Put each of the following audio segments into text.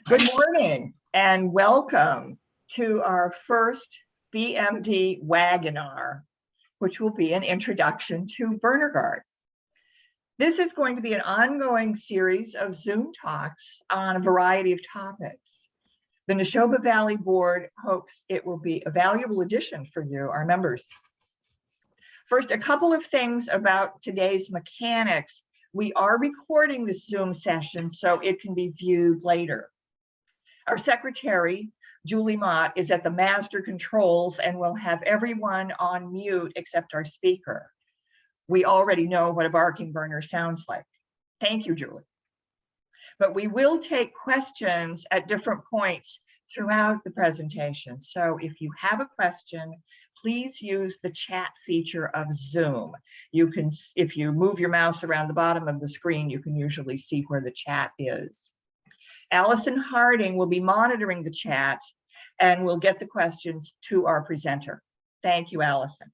Good morning and welcome to our first BMD WAGinar, which will be an introduction to Berner-Garde. This is going to be an ongoing series of Zoom talks on a variety of topics. The Neshoba Valley Board hopes it will be a valuable addition for you, our members. First, a couple of things about today's mechanics. We are recording this Zoom session so it can be viewed later. Our secretary, Julie Mott, is at the master controls and will have everyone on mute except our speaker. We already know what a barking burner sounds like. Thank you, Julie. But we will take questions at different points throughout the presentation. So if you have a question, please use the chat feature of Zoom. You can, if you move your mouse around the bottom of the screen, you can usually see where the chat is. Allison Harding will be monitoring the chat and will get the questions to our presenter. Thank you, Allison.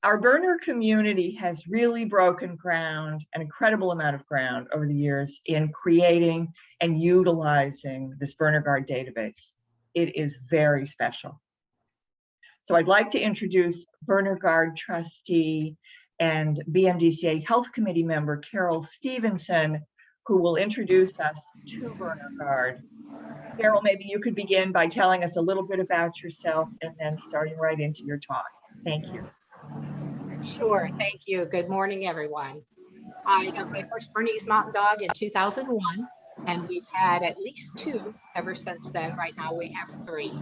Our Berner community has really broken ground, an incredible amount of ground over the years in creating and utilizing this Berner-Garde database. It is very special. So I'd like to introduce Berner-Garde trustee and BMDCA Health Committee member Carol Stevenson, who will introduce us to Berner-Garde. Carol, maybe you could begin by telling us a little bit about yourself and then starting right into your talk. Thank you. Sure, thank you. Good morning, everyone. I got my first Bernese Mountain Dog in 2001, and we've had at least 2 ever since then. Right now we have 3.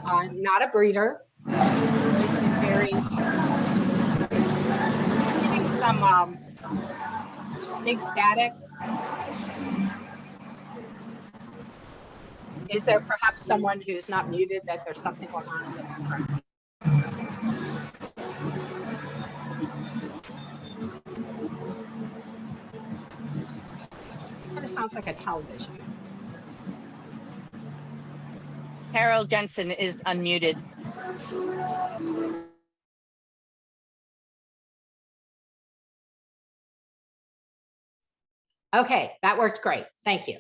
I'm not a breeder. I'm getting some big static. Is there perhaps someone who's not muted that there's something going on in the background? Kind of sounds like a television. Carol Jensen is unmuted. Okay, that worked great. Thank you.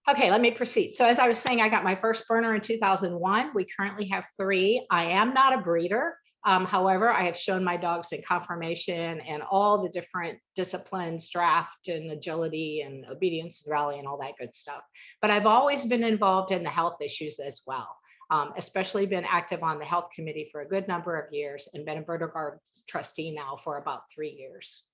Okay, let me proceed. So as I was saying, I got my first Berner in 2001. We currently have 3. I am not a breeder. However, I have shown my dogs in conformation and all the different disciplines, draft and agility and obedience and rally and all that good stuff. But I've always been involved in the health issues as well, especially been active on the health committee for a good number of years and been a Berner-Garde trustee now for about 3 years.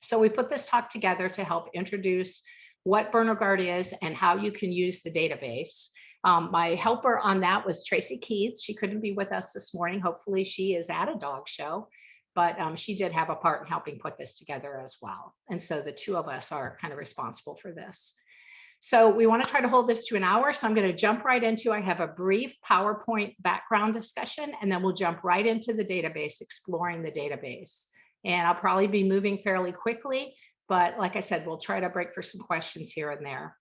So we put this talk together to help introduce what Berner-Garde is and how you can use the database. My helper on that was Tracy Keiths. She couldn't be with us this morning. Hopefully she is at a dog show, but she did have a part in helping put this together as well. And so the 2 of us are kind of responsible for this. So we want to try to hold this to an hour. So I'm going to jump right into, I have a brief PowerPoint background discussion, and then we'll jump right into the database, exploring the database. And I'll probably be moving fairly quickly, but like I said, we'll try to break for some questions here and there.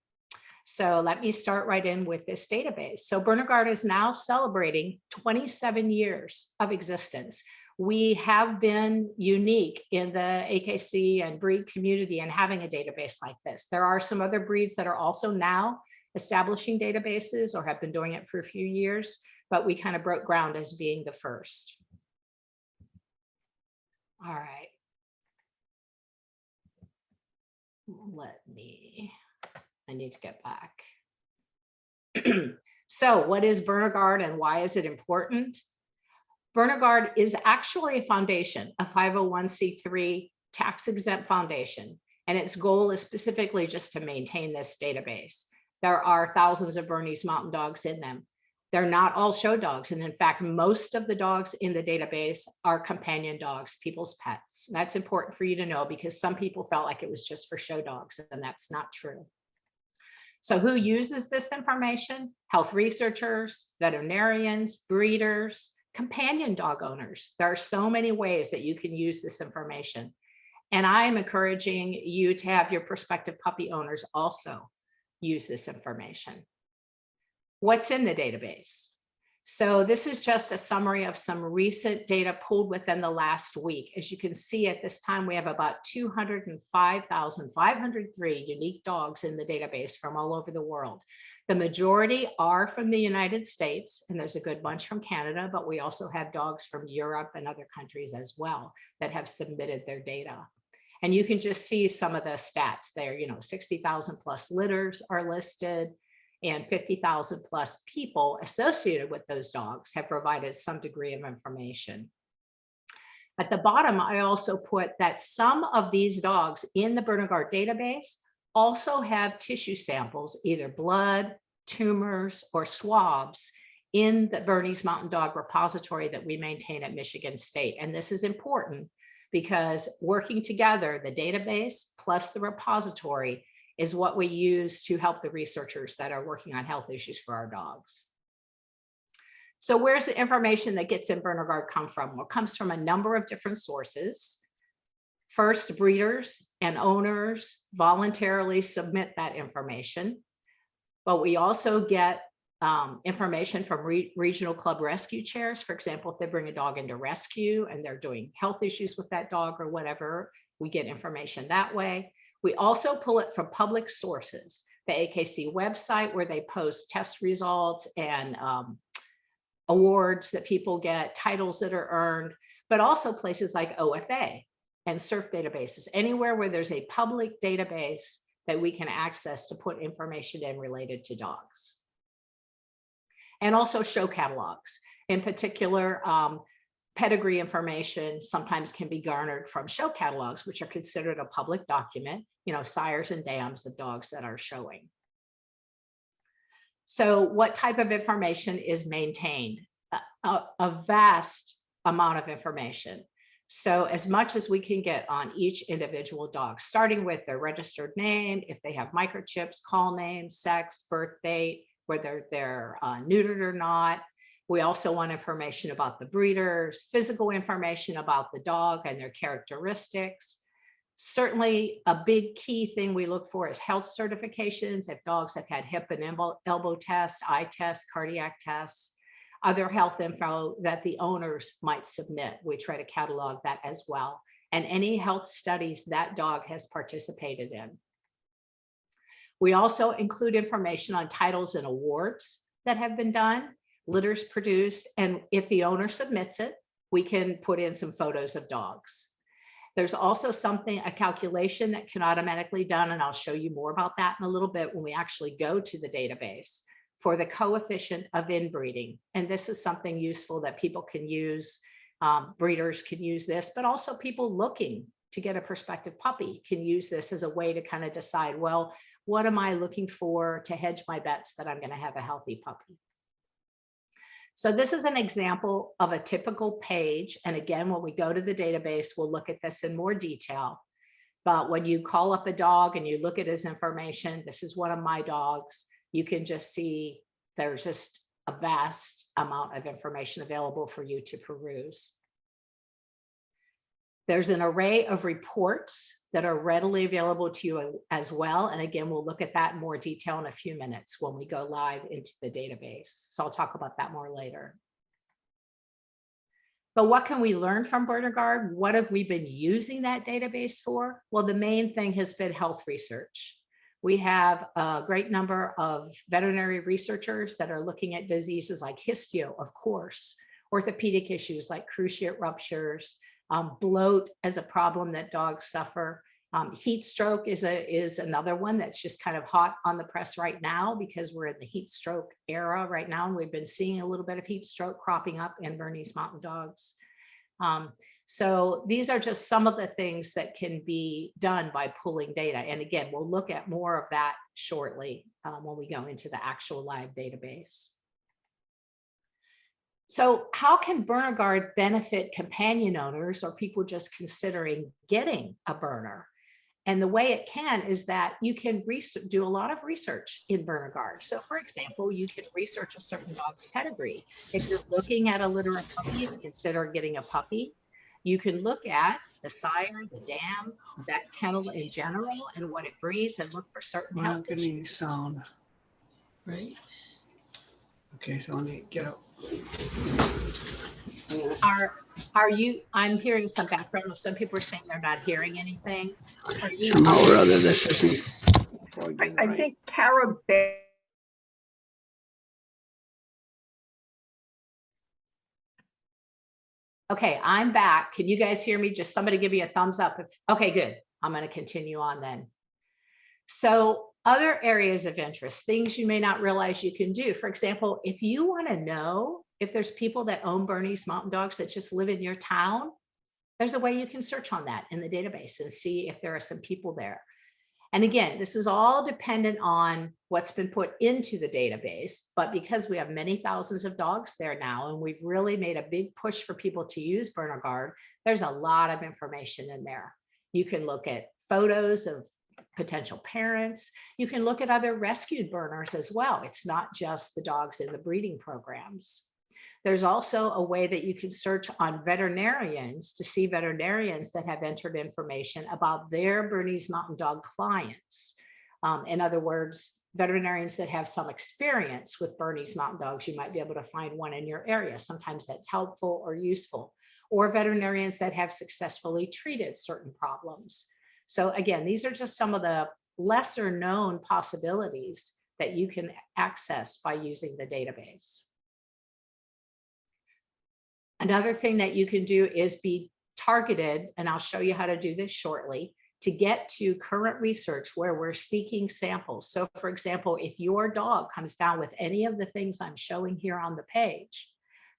So let me start right in with this database. So Berner-Garde is now celebrating 27 years of existence. We have been unique in the AKC and breed community and having a database like this. There are some other breeds that are also now establishing databases or have been doing it for a few years, but we kind of broke ground as being the first. All right. I need to get back. So what is Berner-Garde and why is it important? Berner-Garde is actually a foundation, a 501c3 tax-exempt foundation, and its goal is specifically just to maintain this database. There are thousands of Bernese Mountain Dogs in them. They're not all show dogs, and in fact, most of the dogs in the database are companion dogs, people's pets. And that's important for you to know because some people felt like it was just for show dogs, and that's not true. So who uses this information? Health researchers, veterinarians, breeders, companion dog owners. There are so many ways that you can use this information. And I'm encouraging you to have your prospective puppy owners also use this information. What's in the database? So this is just a summary of some recent data pulled within the last week. As you can see, at this time, we have about 205,503 unique dogs in the database from all over the world. The majority are from the United States, and there's a good bunch from Canada, but we also have dogs from Europe and other countries as well that have submitted their data. And you can just see some of the stats there, 60,000 plus litters are listed, and 50,000 plus people associated with those dogs have provided some degree of information. At the bottom, I also put that some of these dogs in the Berner-Garde database also have tissue samples, either blood, tumors, or swabs in the Bernese Mountain Dog repository that we maintain at Michigan State. And this is important because working together, the database plus the repository is what we use to help the researchers that are working on health issues for our dogs. So where's the information that gets in Berner-Garde come from? Well, it comes from a number of different sources. First, breeders and owners voluntarily submit that information, but we also get information from regional club rescue chairs. For example, if they bring a dog into rescue and they're doing health issues with that dog or whatever, we get information that way. We also pull it from public sources, the AKC website, where they post test results and awards that people get, titles that are earned, but also places like OFA and SURF databases, anywhere where there's a public database that we can access to put information in related to dogs. And also show catalogs. In particular, pedigree information sometimes can be garnered from show catalogs, which are considered a public document, sires and dams of dogs that are showing. So what type of information is maintained? A vast amount of information. So as much as we can get on each individual dog, starting with their registered name, if they have microchips, call name, sex, birth date, whether they're neutered or not. We also want information about the breeders, physical information about the dog and their characteristics. Certainly a big key thing we look for is health certifications. If dogs have had hip and elbow tests, eye tests, cardiac tests, other health info that the owners might submit. We try to catalog that as well. And any health studies that dog has participated in. We also include information on titles and awards that have been done, litters produced, and if the owner submits it, we can put in some photos of dogs. There's also a calculation that can automatically done, and I'll show you more about that in a little bit when we actually go to the database, for the coefficient of inbreeding. And this is something useful that people can use. Breeders can use this, but also people looking to get a prospective puppy can use this as a way to kind of decide, well, what am I looking for to hedge my bets that I'm going to have a healthy puppy? So this is an example of a typical page. And again, when we go to the database, we'll look at this in more detail. But when you call up a dog and you look at his information, this is one of my dogs, you can just see there's just a vast amount of information available for you to peruse. There's an array of reports that are readily available to you as well. And again, we'll look at that in more detail in a few minutes when we go live into the database. So I'll talk about that more later. But what can we learn from Berner-Garde? What have we been using that database for? Well, the main thing has been health research. We have a great number of veterinary researchers that are looking at diseases like histio, of course, orthopedic issues like cruciate ruptures, bloat as a problem that dogs suffer. Heat stroke is another one that's just kind of hot on the press right now because we're in the heat stroke era right now. And we've been seeing a little bit of heat stroke cropping up in Bernese Mountain Dogs. So these are just some of the things that can be done by pulling data. And again, we'll look at more of that shortly when we go into the actual live database. So how can Berner-Garde benefit companion owners or people just considering getting a Berner? And the way it can is that you can do a lot of research in Berner-Garde. So for example, you can research a certain dog's pedigree. If you're looking at a litter of puppies, consider getting a puppy. You can look at the sire, the dam, that kennel in general, and what it breeds, and look for certain health issues. Sound. Right. Okay, so let me get Are you, I'm hearing some background. Some people are saying they're not hearing anything. Are you? Somehow or other, this isn't plugged in I right. think Kara Bear. Okay, I'm back. Can you guys hear me? Just somebody give me a thumbs up. Okay, good. I'm going to continue on then. So other areas of interest, things you may not realize you can do. For example, if you want to know if there's people that own Bernese Mountain Dogs that just live in your town, there's a way you can search on that in the database and see if there are some people there. And again, this is all dependent on what's been put into the database, but because we have many thousands of dogs there now, and we've really made a big push for people to use Berner-Garde, there's a lot of information in there. You can look at photos of potential parents. You can look at other rescued Berners as well. It's not just the dogs in the breeding programs. There's also a way that you can search on veterinarians to see veterinarians that have entered information about their Bernese Mountain Dog clients. In other words, veterinarians that have some experience with Bernese Mountain Dogs, you might be able to find one in your area. Sometimes that's helpful or useful. Or veterinarians that have successfully treated certain problems. So again, these are just some of the lesser known possibilities that you can access by using the database. Another thing that you can do is be targeted, and I'll show you how to do this shortly, to get to current research where we're seeking samples. So for example, if your dog comes down with any of the things I'm showing here on the page,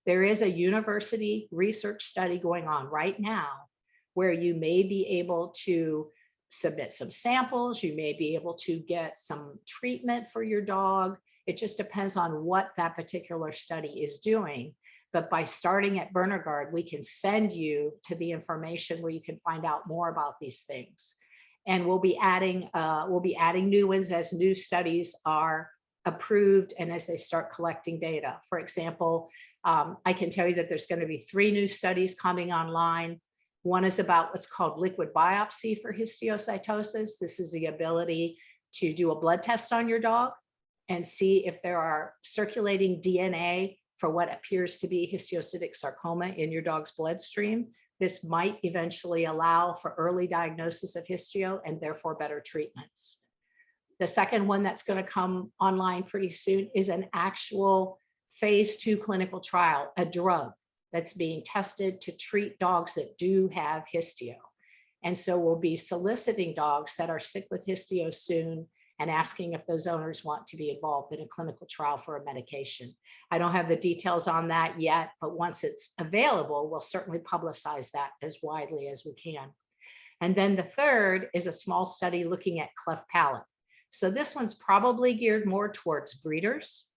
there is a university research study going on right now where you may be able to submit some samples, you may be able to get some treatment for your dog. It just depends on what that particular study is doing. But by starting at Berner-Garde, we can send you to the information where you can find out more about these things. And we'll be adding new ones as new studies are approved and as they start collecting data. For example, I can tell you that there's going to be 3 new studies coming online. One is about what's called liquid biopsy for histiocytosis. This is the ability to do a blood test on your dog and see if there are circulating DNA for what appears to be histiocytic sarcoma in your dog's bloodstream. This might eventually allow for early diagnosis of histio and therefore better treatments. The second one that's going to come online pretty soon is an actual phase 2 clinical trial, a drug that's being tested to treat dogs that do have histio. And so we'll be soliciting dogs that are sick with histio soon and asking if those owners want to be involved in a clinical trial for a medication. I don't have the details on that yet, but once it's available, we'll certainly publicize that as widely as we can. And then the third is a small study looking at cleft palate. So this one's probably geared more towards breeders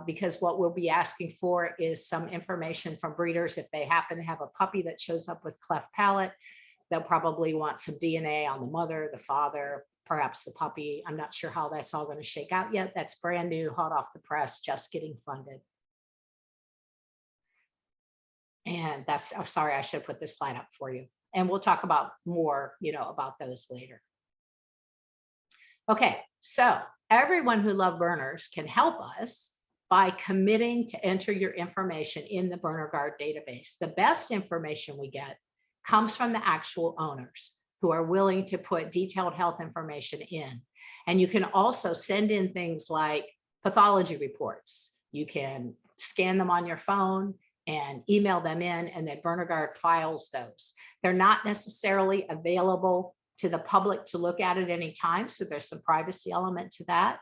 because what we'll be asking for is some information from breeders. If they happen to have a puppy that shows up with cleft palate, they'll probably want some DNA on the mother, the father, perhaps the puppy. I'm not sure how that's all going to shake out yet. That's brand new, hot off the press, just getting funded. And that's, I'm sorry, I should have put this slide up for you. And we'll talk about more, about those later. Okay, so everyone who loves Berners can help us by committing to enter your information in the Berner-Garde database. The best information we get comes from the actual owners who are willing to put detailed health information in. And you can also send in things like pathology reports. You can scan them on your phone and email them in, and then Berner-Garde files those. They're not necessarily available to the public to look at any time, so there's some privacy element to that,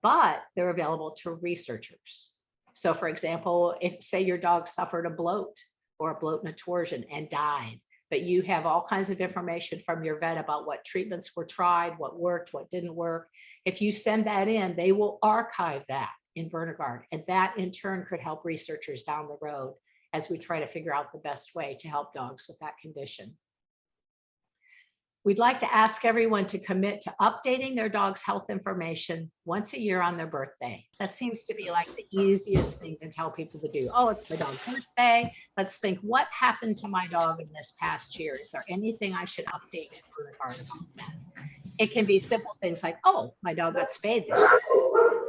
but they're available to researchers. So for example, if say your dog suffered a bloat or a bloat torsion and died, but you have all kinds of information from your vet about what treatments were tried, what worked, what didn't work. If you send that in, they will archive that in Berner-Garde, and that in turn could help researchers down the road as we try to figure out the best way to help dogs with that condition. We'd like to ask everyone to commit to updating their dog's health information once a year on their birthday. That seems to be like the easiest thing to tell people to do. Oh, it's my dog's birthday. Let's think, what happened to my dog in this past year? Is there anything I should update in Berner-Garde about that? It can be simple things like, oh, my dog got spayed this year.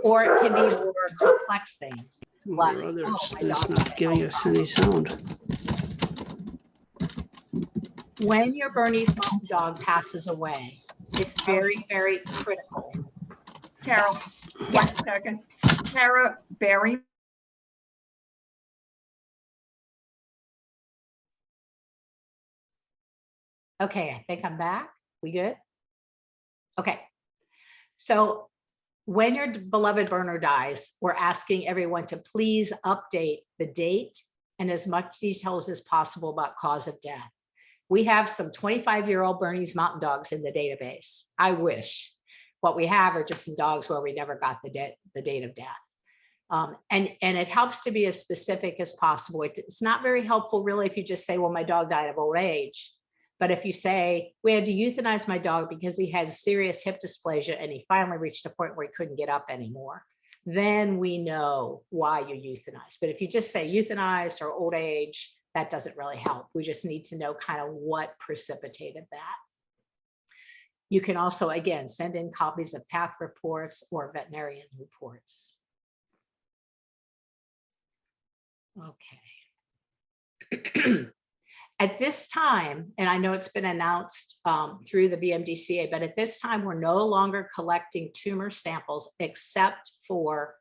or it can be more complex things. Like, Or other, oh, it's my it's dog not giving us any sound. when your Bernese Mountain Dog passes away, it's very, very critical. Carol, one second. Tara Barry. Okay, I think I'm back. We good? Okay. So when your beloved Berner dies, we're asking everyone to please update the date and as much details as possible about cause of death. We have some 25-year-old Bernese Mountain Dogs in the database. I wish. What we have are just some dogs where we never got the date of death. And it helps to be as specific as possible. It's not very helpful really if you just say, well, my dog died of old age. But if you say, we had to euthanize my dog because he had serious hip dysplasia and he finally reached a point where he couldn't get up anymore, then we know why you euthanize. But if you just say euthanize or old age, that doesn't really help. We just need to know kind of what precipitated that. You can also, again, send in copies of path reports or veterinarian reports. Okay. At this time, and I know it's been announced through the BMDCA, but at this time, we're no longer collecting tumor samples except for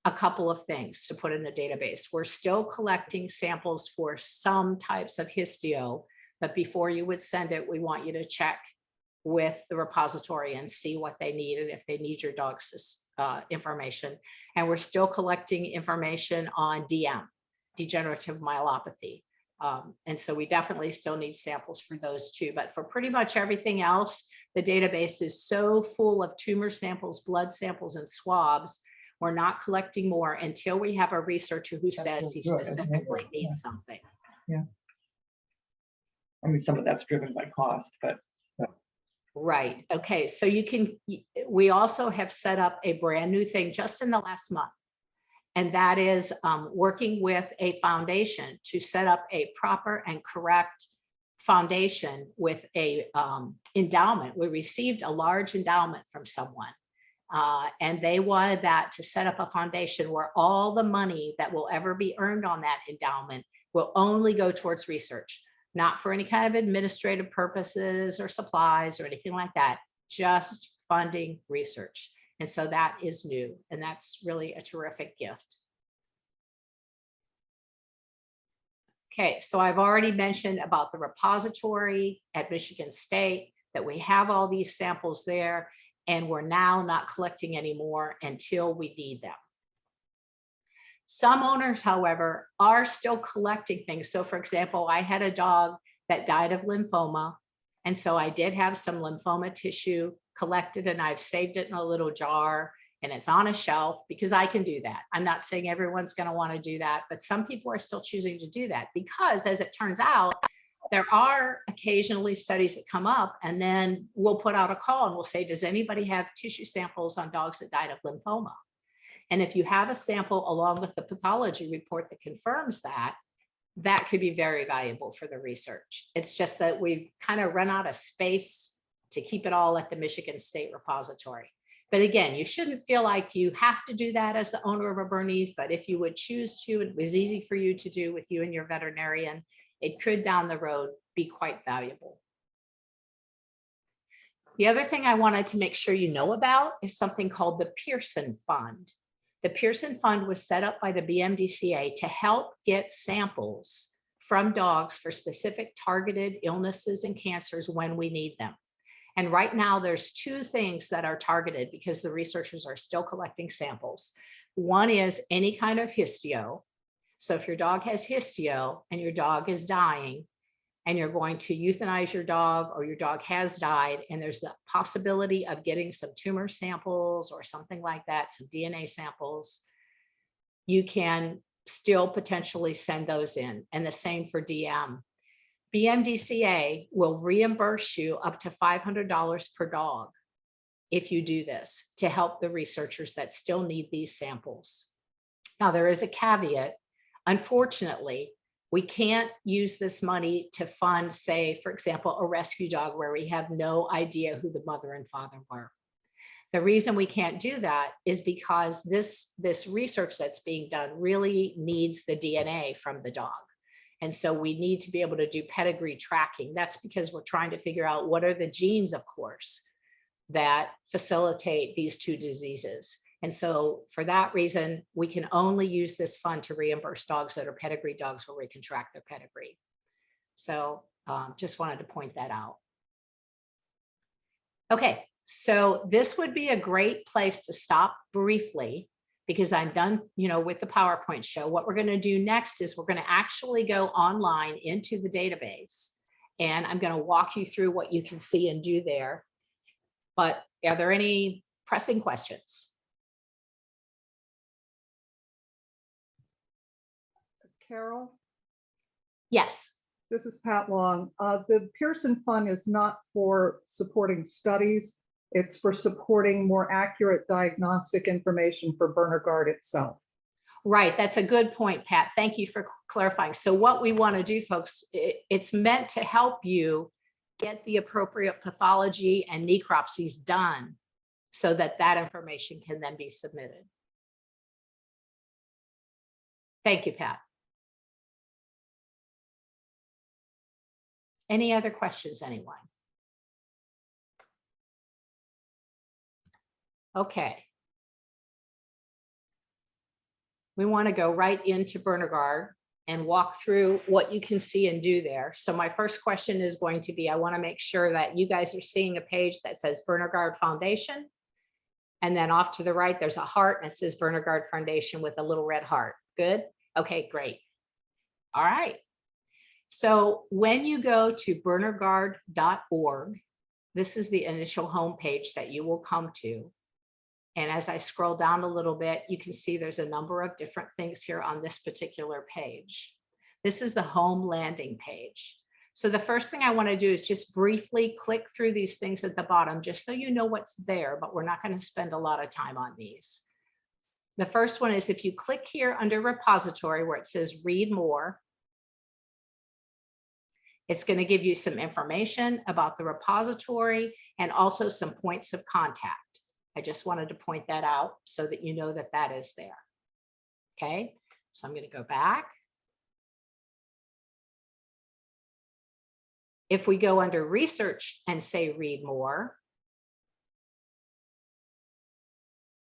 a couple of things to put in the database. We're still collecting samples for some types of histio, but before you would send it, we want you to check with the repository and see what they need and if they need your dog's information. And we're still collecting information on DM, degenerative myelopathy. And so we definitely still need samples for those too, but for pretty much everything else, the database is so full of tumor samples, blood samples, and swabs. We're not collecting more until we have a researcher who says he specifically needs something. Yeah. I mean, some of that's driven by cost, but. Right. Okay. So we also have set up a brand new thing just in the last month. And that is working with a foundation to set up a proper and correct foundation with a endowment. We received a large endowment from someone, and they wanted that to set up a foundation where all the money that will ever be earned on that endowment will only go towards research, not for any kind of administrative purposes or supplies or anything like that, just funding research. And so that is new, and that's really a terrific gift. Okay, so I've already mentioned about the repository at Michigan State, that we have all these samples there, and we're now not collecting anymore until we need them. Some owners, however, are still collecting things. So for example, I had a dog that died of lymphoma, and so I did have some lymphoma tissue collected, and I've saved it in a little jar, and it's on a shelf because I can do that. I'm not saying everyone's going to want to do that, but some people are still choosing to do that because, as it turns out, there are occasionally studies that come up, and then we'll put out a call and we'll say, does anybody have tissue samples on dogs that died of lymphoma? And if you have a sample along with the pathology report that confirms that, that could be very valuable for the research. It's just that we've kind of run out of space to keep it all at the Michigan State repository. But again, you shouldn't feel like you have to do that as the owner of a Bernese, but if you would choose to, it was easy for you to do with you and your veterinarian, it could down the road be quite valuable. The other thing I wanted to make sure you know about is something called the Pearson Fund. The Pearson Fund was set up by the BMDCA to help get samples from dogs for specific targeted illnesses and cancers when we need them. And right now there's two things that are targeted because the researchers are still collecting samples. One is any kind of histio. So if your dog has histio and your dog is dying and you're going to euthanize your dog, or your dog has died and there's the possibility of getting some tumor samples or something like that, some DNA samples, you can still potentially send those in. And the same for DM. BMDCA will reimburse you up to $500 per dog if you do this to help the researchers that still need these samples. Now, there is a caveat. Unfortunately, we can't use this money to fund, say, for example, a rescue dog where we have no idea who the mother and father were. The reason we can't do that is because this research that's being done really needs the DNA from the dog. And so we need to be able to do pedigree tracking. That's because we're trying to figure out what are the genes, of course, that facilitate these two diseases. And so for that reason, we can only use this fund to reimburse dogs that are pedigree dogs where we can track their pedigree. So just wanted to point that out. Okay, so this would be a great place to stop briefly because I'm done, with the PowerPoint show. What we're going to do next is we're going to actually go online into the database, and I'm going to walk you through what you can see and do there. But are there any pressing questions? Carol, Yes. this is Pat Long. The Pearson Fund is not for supporting studies. It's for supporting more accurate diagnostic information for Berner-Garde itself. Right, that's a good point, Pat. Thank you for clarifying. So what we want to do, folks, it's meant to help you get the appropriate pathology and necropsies done so that that information can then be submitted. Thank you, Pat. Any other questions, anyone? Okay. We want to go right into Berner-Garde and walk through what you can see and do there. So my first question is going to be, I want to make sure that you guys are seeing a page that says Berner-Garde Foundation. And then off to the right, there's a heart and it says Berner-Garde Foundation with a little red heart. Good. Okay, great. All right. So when you go to Berner-Garde.org, this is the initial homepage that you will come to. And as I scroll down a little bit, you can see there's a number of different things here on this particular page. This is the home landing page. So the first thing I want to do is just briefly click through these things at the bottom, just so you know what's there, but we're not going to spend a lot of time on these. The first one is if you click here under repository where it says read more, it's going to give you some information about the repository and also some points of contact. I just wanted to point that out so that you know that that is there. Okay, so I'm going to go back. If we go under research and say read more,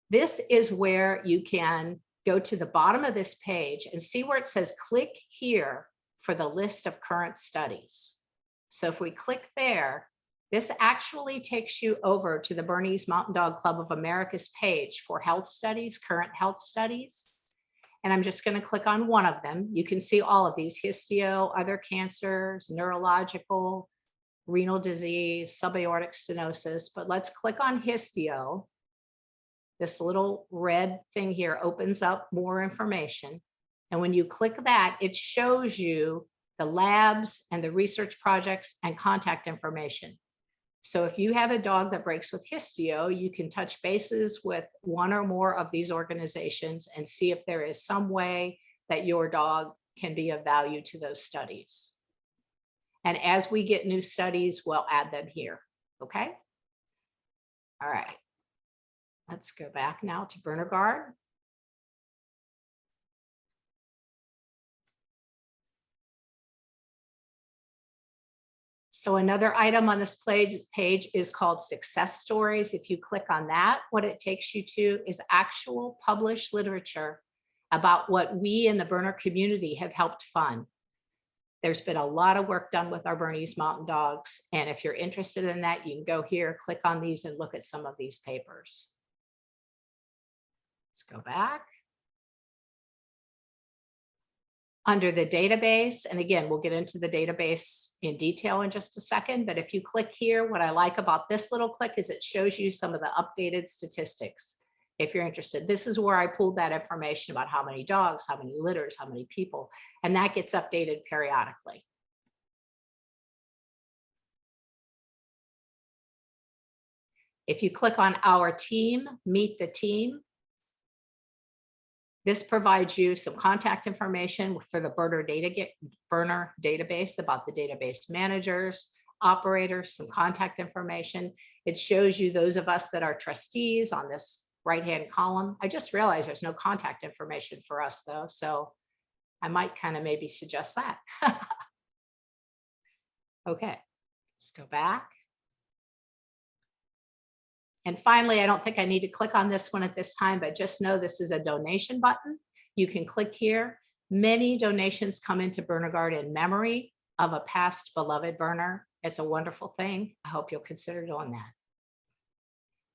this is where you can go to the bottom of this page and see where it says click here for the list of current studies. So if we click there, this actually takes you over to the Bernese Mountain Dog Club of America's page for health studies, current health studies. And I'm just going to click on one of them. You can see all of these: histio, other cancers, neurological, renal disease, subaortic stenosis. But let's click on histio. This little red thing here opens up more information. And when you click that, it shows you the labs and the research projects and contact information. So if you have a dog that breaks with histio, you can touch bases with one or more of these organizations and see if there is some way that your dog can be of value to those studies. And as we get new studies, we'll add them here. Okay. All right. Let's go back now to Berner-Garde. So another item on this page is called success stories. If you click on that, what it takes you to is actual published literature about what we in the Berner community have helped fund. There's been a lot of work done with our Bernese Mountain Dogs. And if you're interested in that, you can go here, click on these and look at some of these papers. Let's go back. Under the database, and again, we'll get into the database in detail in just a second, but if you click here, what I like about this little click is it shows you some of the updated statistics. If you're interested, this is where I pulled that information about how many dogs, how many litters, how many people, and that gets updated periodically. If you click on our team, meet the team, this provides you some contact information for the Berner database about the database managers, operators, some contact information. It shows you those of us that are trustees on this right-hand column. I just realized there's no contact information for us though, so I might kind of maybe suggest that. Okay, let's go back. And finally, I don't think I need to click on this one at this time, but just know this is a donation button. You can click here. Many donations come into Berner-Garde in memory of a past beloved Berner. It's a wonderful thing. I hope you'll consider doing that.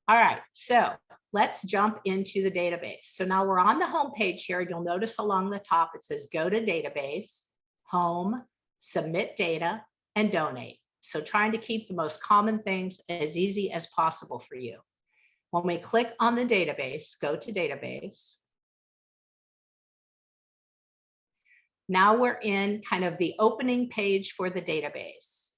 All right, so let's jump into the database. So now we're on the home page here. You'll notice along the top, it says go to database, home, submit data, and donate. So trying to keep the most common things as easy as possible for you. When we click on the database, go to database. Now we're in kind of the opening page for the database.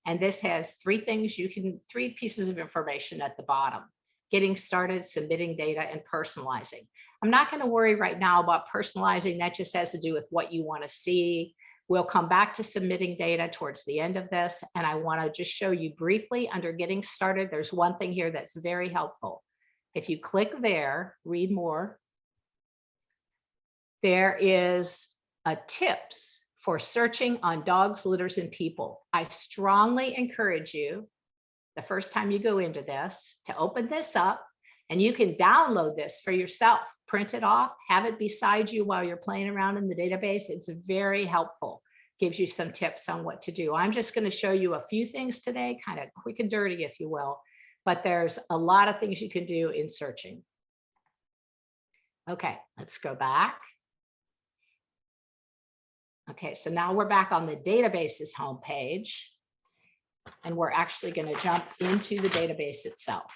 And this has three pieces of information at the bottom: getting started, submitting data, and personalizing. I'm not going to worry right now about personalizing. That just has to do with what you want to see. We'll come back to submitting data towards the end of this. And I want to just show you briefly under getting started. There's one thing here that's very helpful. If you click there, read more, there is a tips for searching on dogs, litters, and people. I strongly encourage you, the first time you go into this, to open this up, and you can download this for yourself, print it off, have it beside you while you're playing around in the database. It's very helpful. Gives you some tips on what to do. I'm just going to show you a few things today, kind of quick and dirty, if you will, but there's a lot of things you can do in searching. Okay, let's go back. Okay, so now we're back on the database's homepage, and we're actually going to jump into the database itself.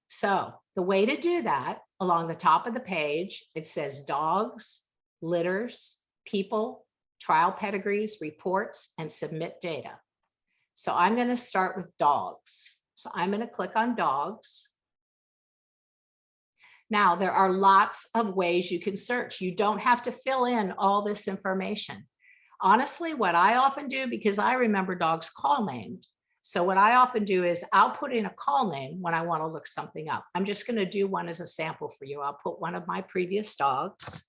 So the way to do that, along the top of the page, it says dogs, litters, people, trial pedigrees, reports, and submit data. So I'm going to start with dogs. So I'm going to click on dogs. Now, there are lots of ways you can search. You don't have to fill in all this information. Honestly, what I often do, because I remember dogs call named, so what I often do is I'll put in a call name when I want to look something up. I'm just going to do one as a sample for you. I'll put one of my previous dogs.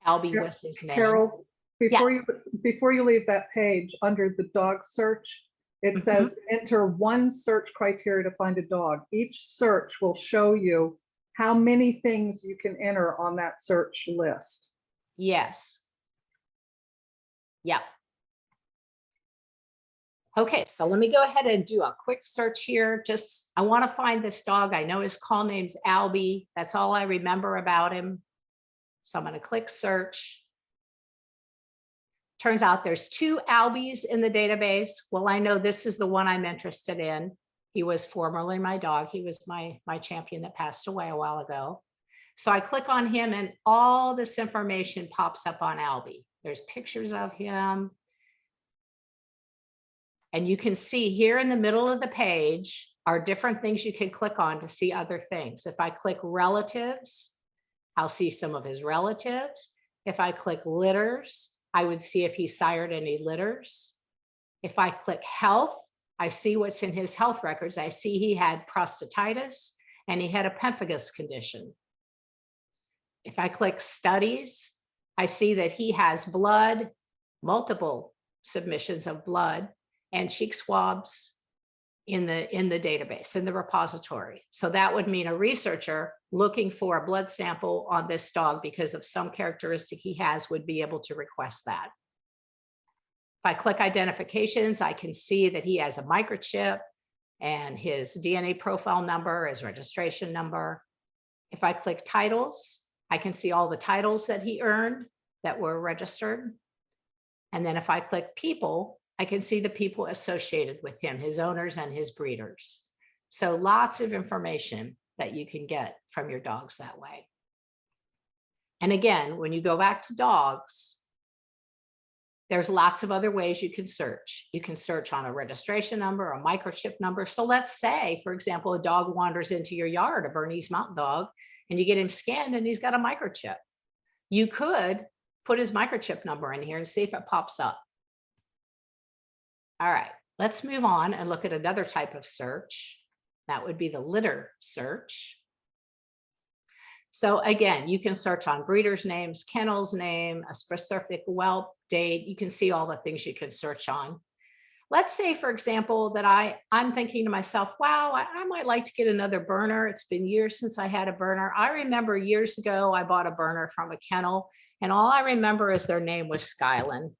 Albie was his name. Carol, Yes. before you leave that page, under the dog search, it says enter one search criteria to find a dog. Each search will show you how many things you can enter on that search list. Yes. Yep. Okay, so let me go ahead and do a quick search here. Just, I want to find this dog. I know his call name's Albie. That's all I remember about him. So I'm going to click search. Turns out there's two Albies in the database. Well, I know this is the one I'm interested in. He was formerly my dog. He was my champion that passed away a while ago. So I click on him and all this information pops up on Albie. There's pictures of him. And you can see here in the middle of the page are different things you can click on to see other things. If I click relatives, I'll see some of his relatives. If I click litters, I would see if he sired any litters. If I click health, I see what's in his health records. I see he had prostatitis and he had a pemphigus condition. If I click studies, I see that he has blood, multiple submissions of blood, and cheek swabs in the database, in the repository. So that would mean a researcher looking for a blood sample on this dog because of some characteristic he has would be able to request that. If I click identifications, I can see that he has a microchip and his DNA profile number, his registration number. If I click titles, I can see all the titles that he earned that were registered. And then if I click people, I can see the people associated with him, his owners and his breeders. So lots of information that you can get from your dogs that way. And again, when you go back to dogs, there's lots of other ways you can search. You can search on a registration number, a microchip number. So let's say, for example, a dog wanders into your yard, a Bernese Mountain Dog, and you get him scanned and he's got a microchip. You could put his microchip number in here and see if it pops up. All right, let's move on and look at another type of search. That would be the litter search. So again, you can search on breeders' names, kennels name, a specific whelp date. You can see all the things you can search on. Let's say, for example, that I'm thinking to myself, wow, I might like to get another Berner. It's been years since I had a Berner. I remember years ago, I bought a Berner from a kennel, and all I remember is their name was Skyland.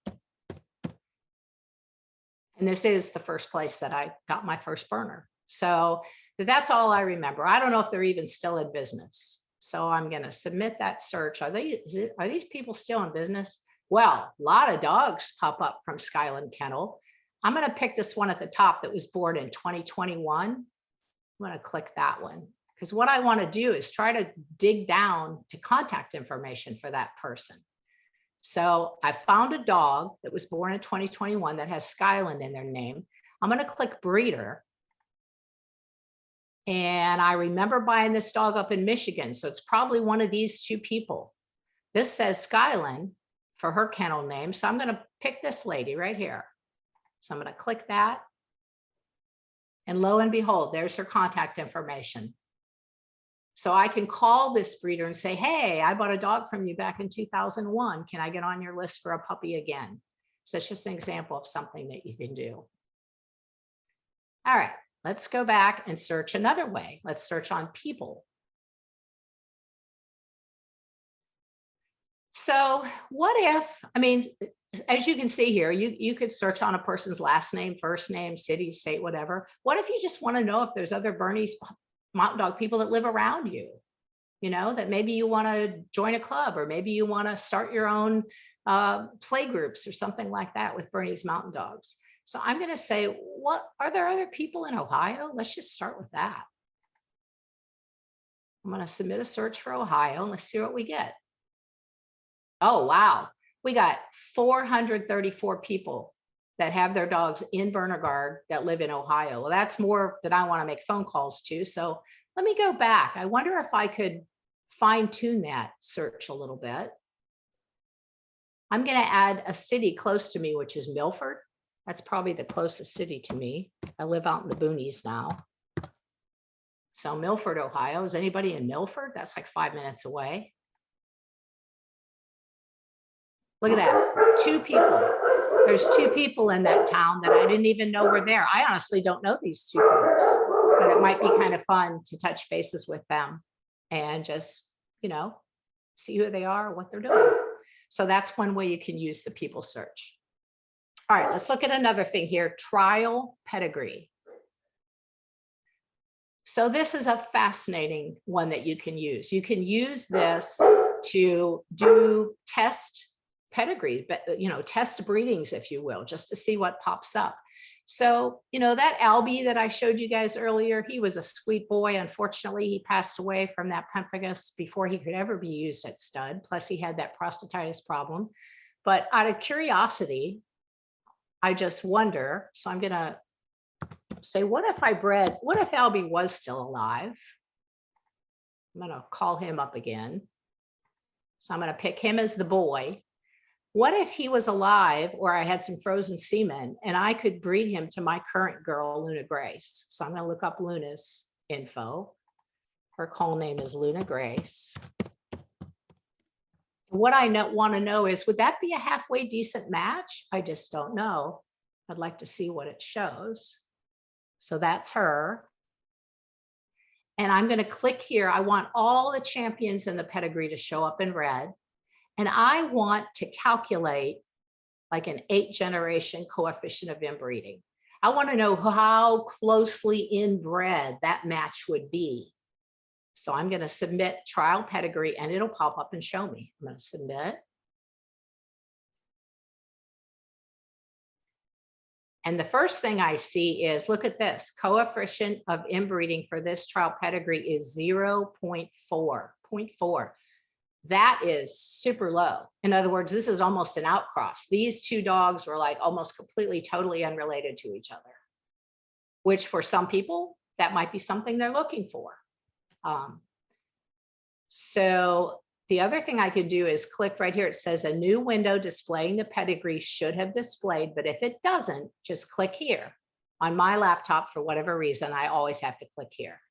And this is the first place that I got my first Berner. So that's all I remember. I don't know if they're even still in business. So I'm going to submit that search. Are these people still in business? Well, a lot of dogs pop up from Skyland Kennel. I'm going to pick this one at the top that was born in 2021. I'm going to click that one because what I want to do is try to dig down to contact information for that person. So I found a dog that was born in 2021 that has Skyland in their name. I'm going to click breeder. And I remember buying this dog up in Michigan. So it's probably one of these two people. This says Skyland for her kennel name. So I'm going to pick this lady right here. So I'm going to click that. And lo and behold, there's her contact information. So I can call this breeder and say, hey, I bought a dog from you back in 2001. Can I get on your list for a puppy again? So it's just an example of something that you can do. All right, let's go back and search another way. Let's search on people. So what if, I mean, as you can see here, you could search on a person's last name, first name, city, state, whatever. What if you just want to know if there's other Bernese Mountain Dog people that live around you, you know, that maybe you want to join a club, or maybe you want to start your own play groups or something like that with Bernese Mountain Dogs. So I'm going to say, what are there other people in Ohio? Let's just start with that. I'm going to submit a search for Ohio and let's see what we get. Oh, wow. We got 434 people that have their dogs in Berner-Garde that live in Ohio. Well, that's more than I want to make phone calls to. So let me go back. I wonder if I could fine tune that search a little bit. I'm going to add a city close to me, which is Milford. That's probably the closest city to me. I live out in the boonies now. So Milford, Ohio. Is anybody in Milford? That's like 5 minutes away. Look at that, 2 people. There's 2 people in that town that I didn't even know were there. I honestly don't know these 2 folks, but it might be kind of fun to touch bases with them and just, you know, see who they are, what they're doing. So that's one way you can use the people search. All right, let's look at another thing here, trial pedigree. So this is a fascinating one that you can use. You can use this to do test pedigree, but test breedings, if you will, just to see what pops up. So, that Albie that I showed you guys earlier, he was a sweet boy. Unfortunately, he passed away from that pemphigus before he could ever be used at stud. Plus, he had that prostatitis problem. But out of curiosity, I just wonder. So I'm going to say, what if Albie was still alive? I'm going to call him up again. So I'm going to pick him as the boy. What if he was alive, or I had some frozen semen and I could breed him to my current girl, Luna Grace? So I'm going to look up Luna's info. Her call name is Luna Grace. What I want to know is, would that be a halfway decent match? I just don't know. I'd like to see what it shows. So that's her. And I'm going to click here. I want all the champions in the pedigree to show up in red. And I want to calculate like an 8-generation coefficient of inbreeding. I want to know how closely inbred that match would be. So I'm going to submit trial pedigree and it'll pop up and show me. I'm going to submit. And the first thing I see is, look at this, coefficient of inbreeding for this trial pedigree is 0.4. That is super low. In other words, this is almost an outcross. These 2 dogs were like almost completely, totally unrelated to each other, which for some people, that might be something they're looking for. So the other thing I could do is click right here. It says a new window displaying the pedigree should have displayed, but if it doesn't, just click here. On my laptop, for whatever reason, I always have to click here.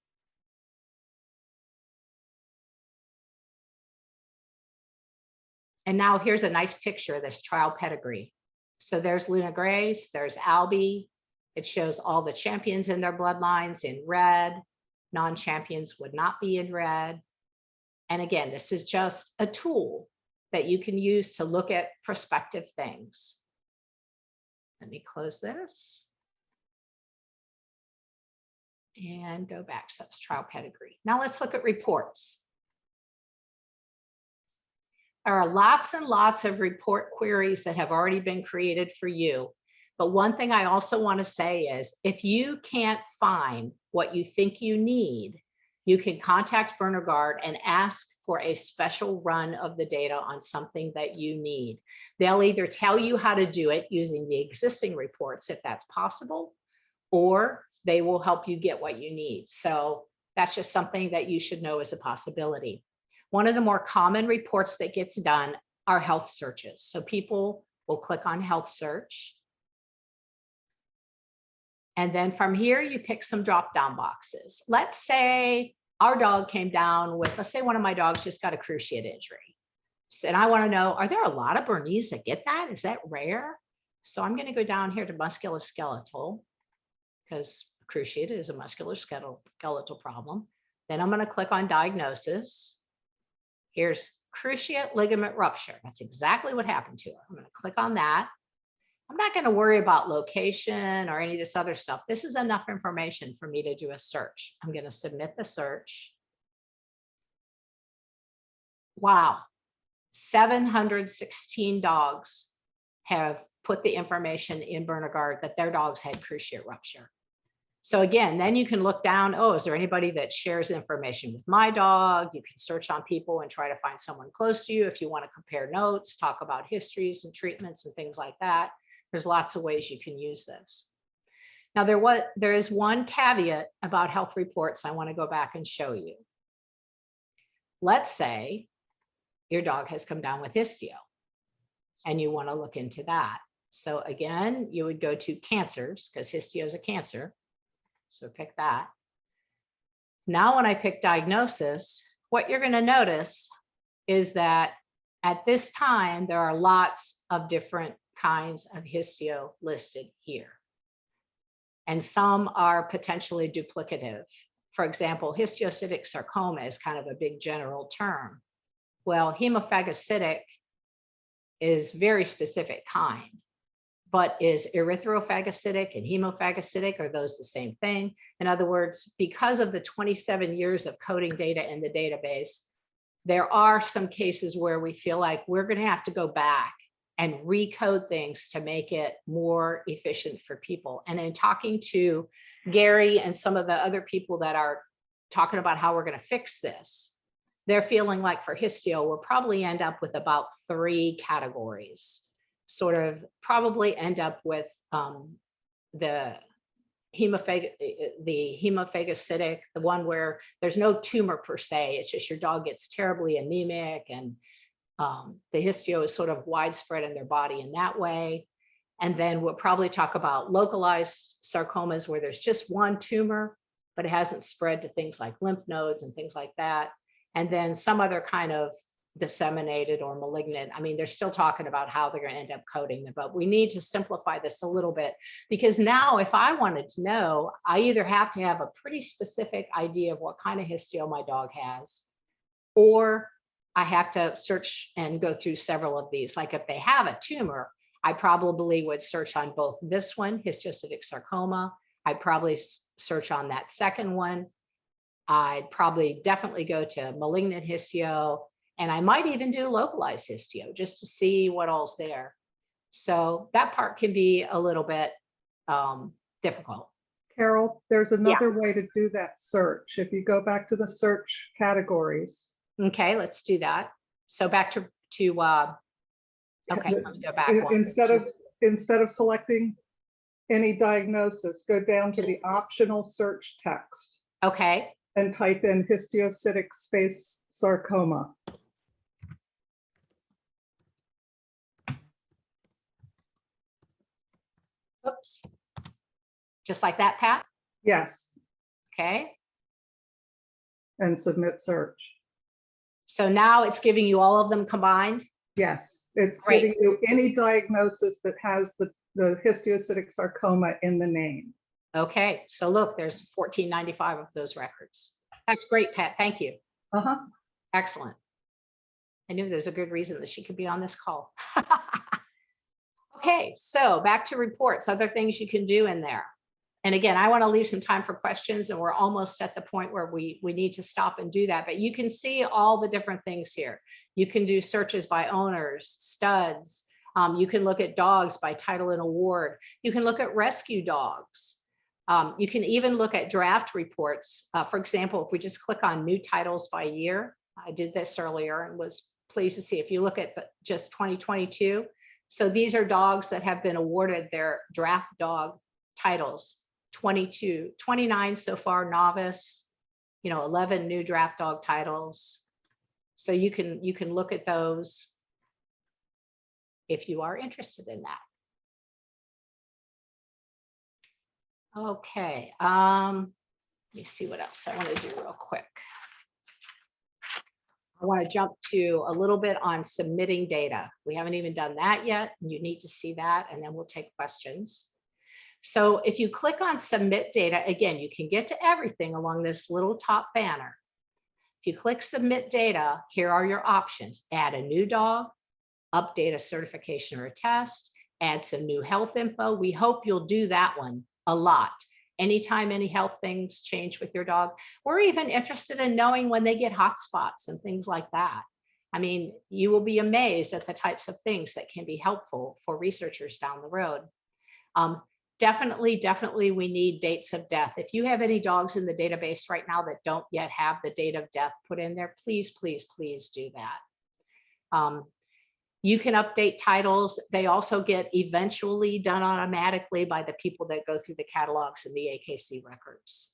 And now here's a nice picture of this trial pedigree. So there's Luna Grace, there's Albie. It shows all the champions in their bloodlines in red. Non-champions would not be in red. And again, this is just a tool that you can use to look at prospective things. Let me close this. And go back, so that's trial pedigree. Now let's look at reports. There are lots and lots of report queries that have already been created for you. But one thing I also want to say is if you can't find what you think you need, you can contact Berner-Garde and ask for a special run of the data on something that you need. They'll either tell you how to do it using the existing reports, if that's possible, or they will help you get what you need. So that's just something that you should know is a possibility. One of the more common reports that gets done are health searches. So people will click on health search. And then from here, you pick some drop-down boxes. Let's say our dog came down with, let's say one of my dogs just got a cruciate injury. And I want to know, are there a lot of Bernese that get that? Is that rare? So I'm going to go down here to musculoskeletal, because cruciate is a musculoskeletal problem. Then I'm going to click on diagnosis. Here's cruciate ligament rupture. That's exactly what happened to her. I'm going to click on that. I'm not going to worry about location or any of this other stuff. This is enough information for me to do a search. I'm going to submit the search. Wow. 716 dogs have put the information in Berner-Garde that their dogs had cruciate rupture. So again, then you can look down, oh, is there anybody that shares information with my dog? You can search on people and try to find someone close to you if you want to compare notes, talk about histories and treatments and things like that. There's lots of ways you can use this. Now, there is one caveat about health reports I want to go back and show you. Let's say your dog has come down with histio and you want to look into that. So again, you would go to cancers because histio is a cancer. So pick that. Now, when I pick diagnosis, what you're going to notice is that at this time, there are lots of different kinds of histio listed here. And some are potentially duplicative. For example, histiocytic sarcoma is kind of a big general term. Well, hemophagocytic is very specific kind. But is erythrophagocytic and hemophagocytic, are those the same thing? In other words, because of the 27 years of coding data in the database, there are some cases where we feel like we're going to have to go back and recode things to make it more efficient for people. And in talking to Gary and some of the other people that are talking about how we're going to fix this, they're feeling like for histio, we'll probably end up with about 3 categories. Sort of probably end up with the hemophagocytic, the one where there's no tumor per se, it's just your dog gets terribly anemic, and the histio is sort of widespread in their body in that way. And then we'll probably talk about localized sarcomas where there's just one tumor, but it hasn't spread to things like lymph nodes and things like that. And then some other kind of disseminated or malignant. I mean, they're still talking about how they're going to end up coding them, but we need to simplify this a little bit, because now if I wanted to know, I either have to have a pretty specific idea of what kind of histio my dog has, or I have to search and go through several of these. Like if they have a tumor, I probably would search on both this one, histiocytic sarcoma. I'd probably search on that second one. I'd probably definitely go to malignant histio. And I might even do localized histio just to see what all's there. So that part can be a little bit difficult. Carol, there's another way to do that search. If you go back to the search categories. Okay, let's do that. So back to okay, let me go back one. Instead of selecting any diagnosis, go down to the optional search text. Okay. And type in histiocytic space sarcoma. titles. Just like that, Pat? Yes, Okay. and submit search. So now it's giving you all of them combined. Yes, it's Great. giving you any diagnosis that has the histiocytic sarcoma in the name. Okay, so look, there's 1495 of those records. That's great, Pat. Thank you. Uh-huh. Excellent. I knew there's a good reason that she could be on this call. Okay, so back to reports, other things you can do in there. And again, I want to leave some time for questions, and we're almost at the point where we need to stop and do that. But you can see all the different things here. You can do searches by owners, studs. You can look at dogs by title and award. You can look at rescue dogs. You can even look at draft reports. For example, if we just click on new titles by year, I did this earlier and was pleased to see if you look at just 2022. So these are dogs that have been awarded their draft dog titles, 22, 29 so far novice, 11 new draft dog titles. So you can look at those if you are interested in that. Okay, let me see what else I want to do real quick. I want to jump to a little bit on submitting data. We haven't even done that yet. You need to see that, and then we'll take questions. So if you click on submit data, again, you can get to everything along this little top banner. If you click submit data, here are your options. Add a new dog, update a certification or a test, add some new health info. We hope you'll do that one a lot. Anytime any health things change with your dog. We're even interested in knowing when they get hot spots and things like that. I mean, you will be amazed at the types of things that can be helpful for researchers down the road. Definitely we need dates of death. If you have any dogs in the database right now that don't yet have the date of death put in there, please do that. You can update titles. They also get eventually done automatically by the people that go through the catalogs and the AKC records.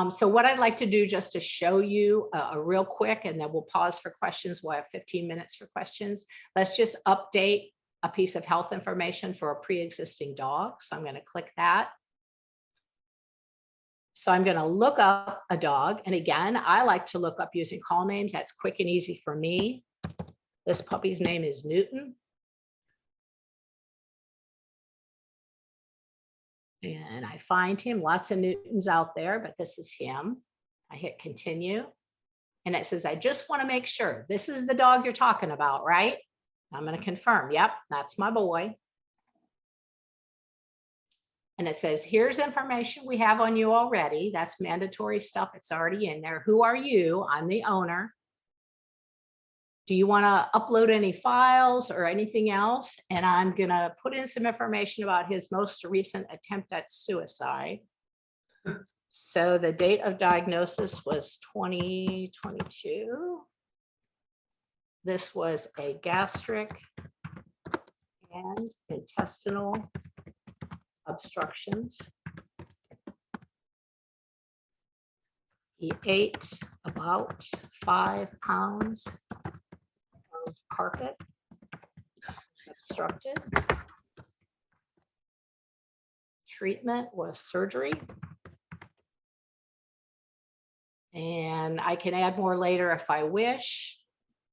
So what I'd like to do just to show you a real quick, and then we'll pause for questions. We'll have 15 minutes for questions. Let's just update a piece of health information for a pre-existing dog. So I'm going to click that. So I'm going to look up a dog. And again, I like to look up using call names. That's quick and easy for me. This puppy's name is Newton. And I find him, lots of Newtons out there, but this is him. I hit continue. And it says, I just want to make sure this is the dog you're talking about, right? I'm going to confirm. Yep, that's my boy. And it says, here's information we have on you already. That's mandatory stuff. It's already in there. Who are you? I'm the owner. Do you want to upload any files or anything else? And I'm going to put in some information about his most recent attempt at suicide. So the date of diagnosis was 2022. This was a gastric and intestinal obstructions. He ate about 5 pounds of carpet, obstructed. Treatment was surgery. And I can add more later if I wish.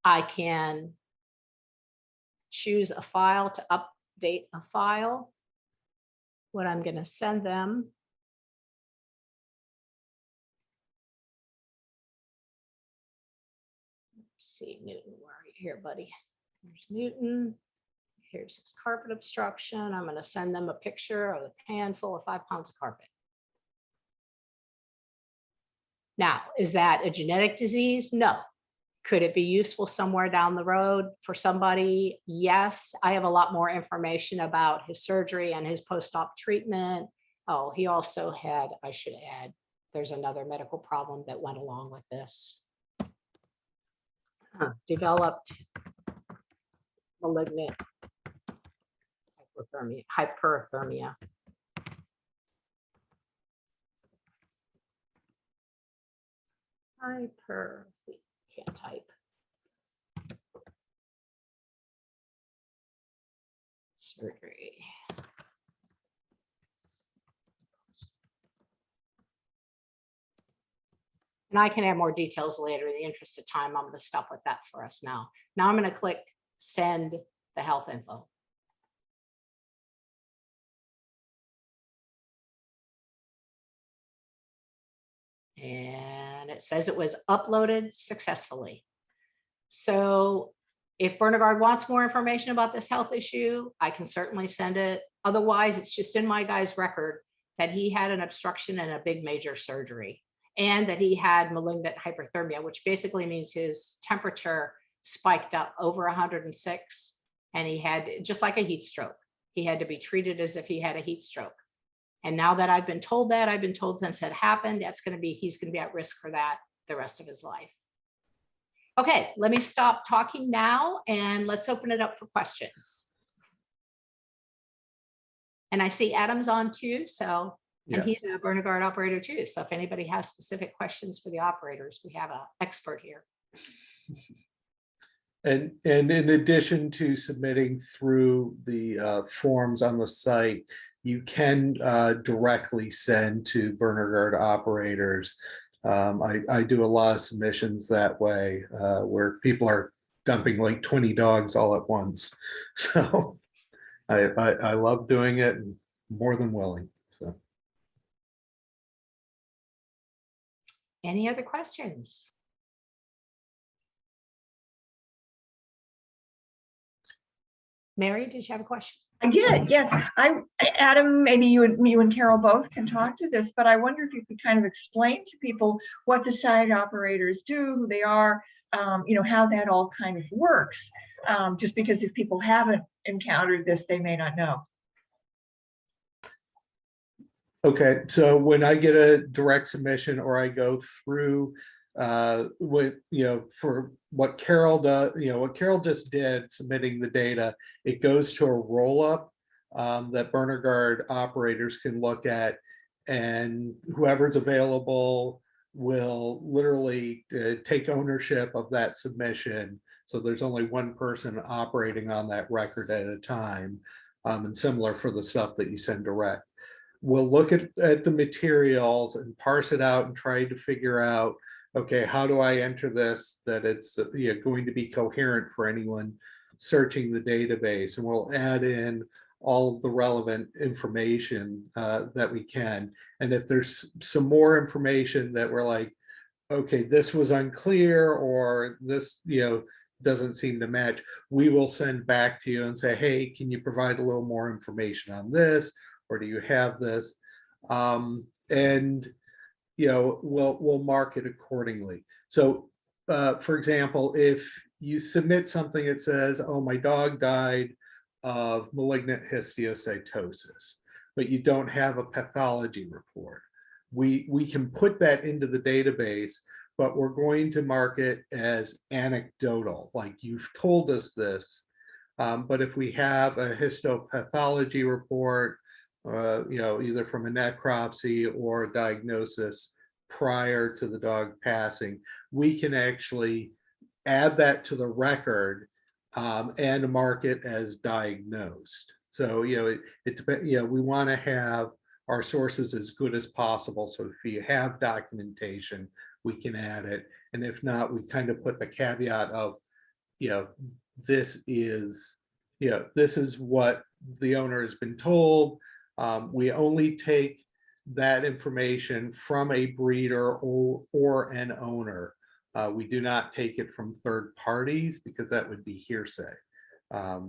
I can choose a file to update a file. What I'm going to send them. Let's see, Newton, where are you here, buddy? There's Newton. Here's his carpet obstruction. I'm going to send them a picture of a pan full of 5 pounds of carpet. Now, is that a genetic disease? No. Could it be useful somewhere down the road for somebody? Yes. I have a lot more information about his surgery and his post-op treatment. Oh, he also had, I should add, there's another medical problem that went along with this. Developed malignant hyperthermia. Can't type. Surgery. And I can add more details later. In the interest of time, I'm going to stop with that for us now. Now I'm going to click send the health info. And it says it was uploaded successfully. So if Berner-Garde wants more information about this health issue, I can certainly send it. Otherwise, it's just in my guy's record that he had an obstruction and a big major surgery, and that he had malignant hyperthermia, which basically means his temperature spiked up over 106, and he had, just like a heat stroke, he had to be treated as if he had a heat stroke. And now that I've been told that, I've been told since that happened, he's going to be at risk for that the rest of his life. Okay, let me stop talking now and let's open it up for questions. And I see Adam's on too, so, and he's a Berner-Garde operator too. So if anybody has specific questions for the operators, we have an expert here. And in addition to submitting through the forms on the site, you can directly send to Berner-Garde operators. I do a lot of submissions that way, where people are dumping like 20 dogs all at once. So I love doing it, and more than willing. So. Any other questions? Mary, did you have a question? I did, yes. Adam, maybe you and Carol both can talk to this, but I wonder if you could kind of explain to people what the site operators do, who they are, how that all kind of works. Just because if people haven't encountered this, they may not know. Okay, so when I get a direct submission, or I go through for what Carol does, what Carol just did, submitting the data, it goes to a roll-up that Berner-Garde operators can look at, and whoever's available will literally take ownership of that submission. So there's only one person operating on that record at a time, and similar for the stuff that you send direct. We'll look at the materials and parse it out and try to figure out, okay, how do I enter this that it's going to be coherent for anyone searching the database? And we'll add in all of the relevant information that we can. And if there's some more information that we're like, okay, this was unclear, or this doesn't seem to match, we will send back to you and say, hey, can you provide a little more information on this? Or do you have this? And we'll mark it accordingly. So for example, if you submit something that says, oh, my dog died of malignant histiocytosis, but you don't have a pathology report, we can put that into the database, but we're going to mark it as anecdotal, like you've told us this. But if we have a histopathology report, either from a necropsy or a diagnosis prior to the dog passing, we can actually add that to the record and mark it as diagnosed. So, it depends, we want to have our sources as good as possible. So if you have documentation, we can add it. And if not, we kind of put the caveat of, this is what the owner has been told. We only take that information from a breeder or an owner. We do not take it from third parties, because that would be hearsay.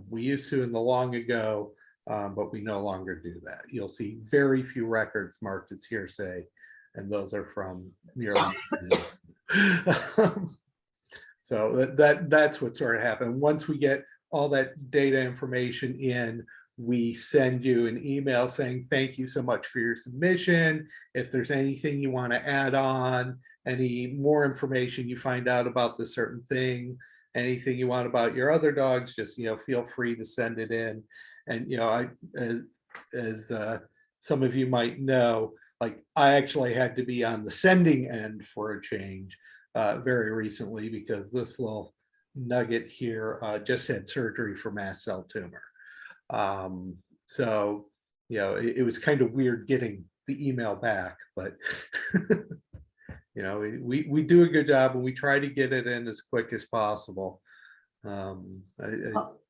We used to in the long ago, but we no longer do that. You'll see very few records marked as hearsay, and those are from nearly. So that's what sort of happened. Once we get all that data information in, we send you an email saying, thank you so much for your submission. If there's anything you want to add on, any more information you find out about this certain thing, anything you want about your other dogs, just, feel free to send it in. And, as some of you might know, like I actually had to be on the sending end for a change very recently, because this little nugget here just had surgery for mast cell tumor. So, it was kind of weird getting the email back, but you know, we do a good job and we try to get it in as quick as possible. And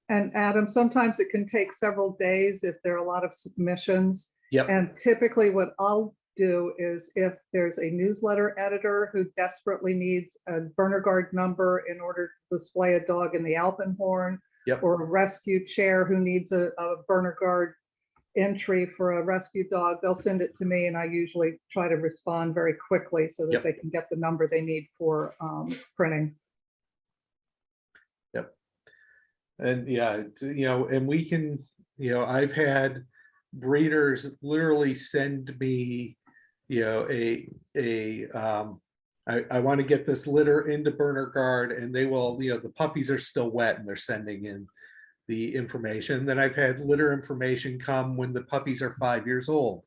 Adam, sometimes it can take several days if there are a lot of submissions. Yep. And typically what I'll do is if there's a newsletter editor who desperately needs a Berner-Garde number in order to display a dog in the Alpenhorn, Yep. or a rescue chair who needs a Berner-Garde entry for a rescue dog, they'll send it to me and I usually try to respond very quickly so that Yep. they can get the number they need for printing. Yep. And yeah, you know, and we can, you know, I've had breeders literally send me, you know, I want to get this litter into Berner-Garde, and they will, you know, the puppies are still wet and they're sending in the information. Then I've had litter information come when the puppies are 5 years old.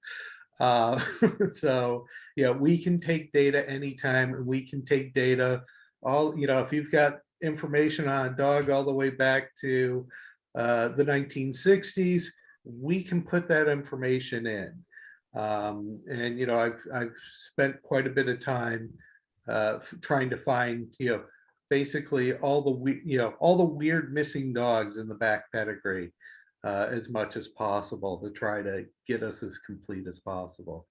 So, yeah, we can take data anytime, and we can take data all, you know, if you've got information on a dog all the way back to the 1960s, we can put that information in. And, you know, I've spent quite a bit of time trying to find, you know, basically all the weird missing dogs in the back pedigree as much as possible to try to get us as complete as possible.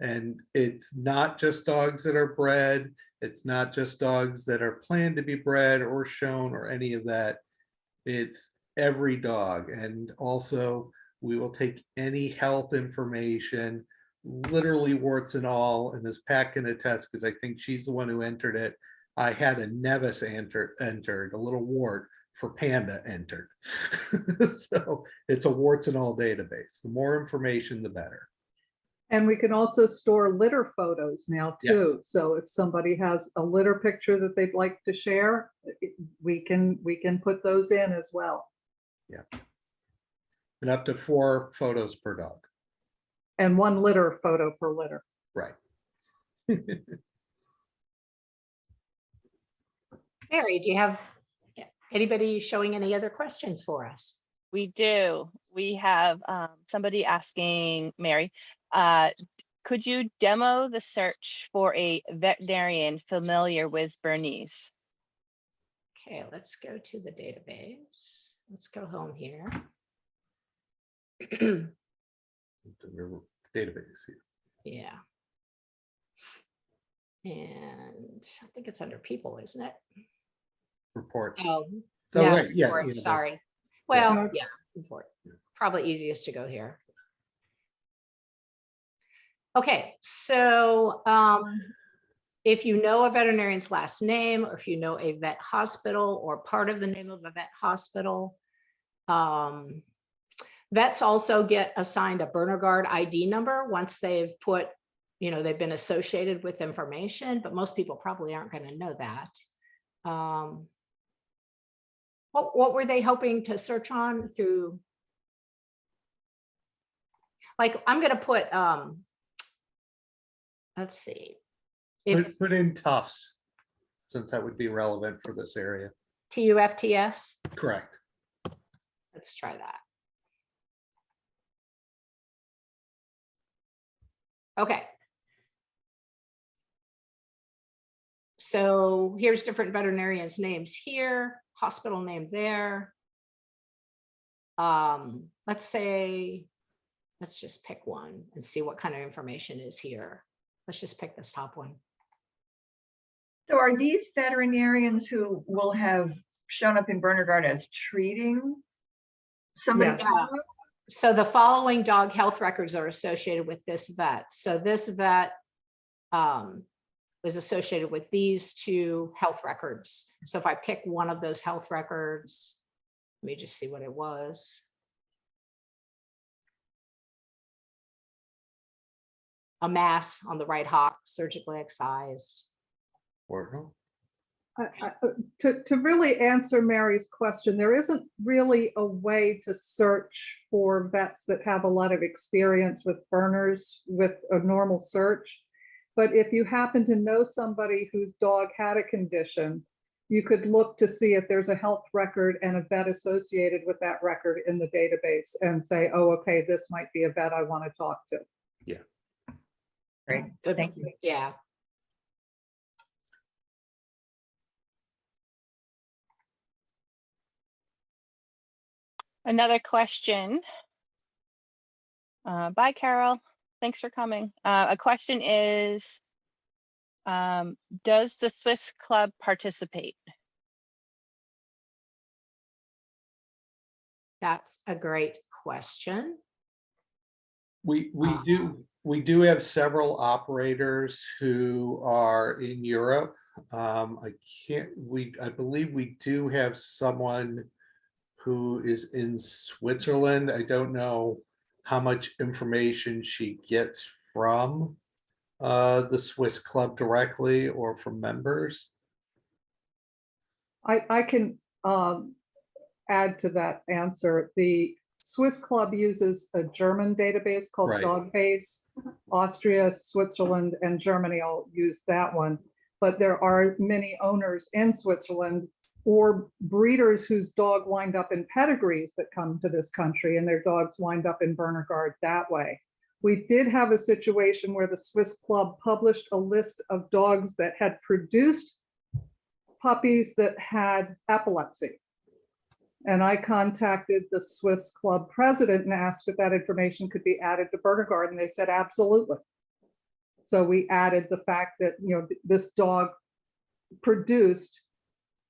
And it's not just dogs that are bred. It's not just dogs that are planned to be bred or shown or any of that. It's every dog. And also we will take any health information, literally warts and all, and as Pat can attest, because I think she's the one who entered it. I had a Nevis entered, a little wart for Panda entered. So it's a warts and all database. The more information, the better. And we can also store litter photos now too. Yes. So if somebody has a litter picture that they'd like to share, we can put those in as well. Yeah. And up to 4 photos per dog. And 1 litter photo per litter. Right. Mary, do you have anybody showing any other questions for us? We do. We have somebody asking, Mary, could you demo the search for a veterinarian familiar with Bernese? Okay, let's go to the database. Let's go home here. Database here. Yeah. And I think it's under people, isn't it? Reports. Oh, Oh, no, right, yeah, reports, you know, sorry. Well, Yeah. yeah, report. Probably easiest to go here. Okay, so if you know a veterinarian's last name, or if you know a vet hospital or part of the name of a vet hospital, vets also get assigned a Berner-Garde ID number once they've put, you know, they've been associated with information, but most people probably aren't going to know that. What were they hoping to search on through? Like, I'm going to put, let's see. If Put in Tufts, since that would be relevant for this area. TUFTS, Correct. let's try that. Okay. So here's different veterinarians' names here, hospital name there. Let's say, let's just pick one and see what kind of information is here. Let's just pick this top one. So are these veterinarians who will have shown up in Berner-Garde as treating somebody? Yes. So the following dog health records are associated with this vet. So this vet was associated with these 2 health records. So if I pick one of those health records, let me just see what it was. A mass on the right hock, surgically excised. Or To really answer Mary's question, there isn't really a way to search for vets that have a lot of experience with Berners with a normal search. But if you happen to know somebody whose dog had a condition, you could look to see if there's a health record and a vet associated with that record in the database and say, oh, okay, this might be a vet I want to talk to. Yeah. Great, Good. thank you. Yeah. Another question. Bye, Carol. Thanks for coming. A question is, does the Swiss Club participate? That's a great question. We do have several operators who are in Europe. I believe we do have someone who is in Switzerland. I don't know how much information she gets from the Swiss Club directly or from members. I can add to that answer. The Swiss Club uses a German database called Right. Dogbase. Austria, Switzerland, and Germany all use that one. But there are many owners in Switzerland or breeders whose dog wind up in pedigrees that come to this country, and their dogs wind up in Berner-Garde that way. We did have a situation where the Swiss Club published a list of dogs that had produced puppies that had epilepsy. And I contacted the Swiss Club president and asked if that information could be added to Berner-Garde, and they said absolutely. So we added the fact that, you know, this dog produced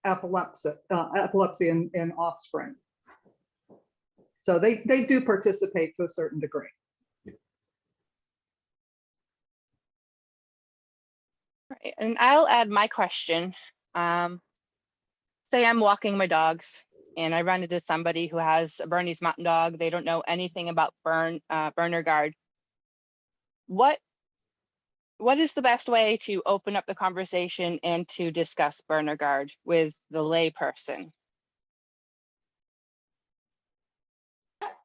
epilepsy in offspring. So they do participate to a certain degree. Right, and I'll add my question. Say I'm walking my dogs and I run into somebody who has a Bernese Mountain Dog. They don't know anything about Berner-Garde. What is the best way to open up the conversation and to discuss Berner-Garde with the lay person?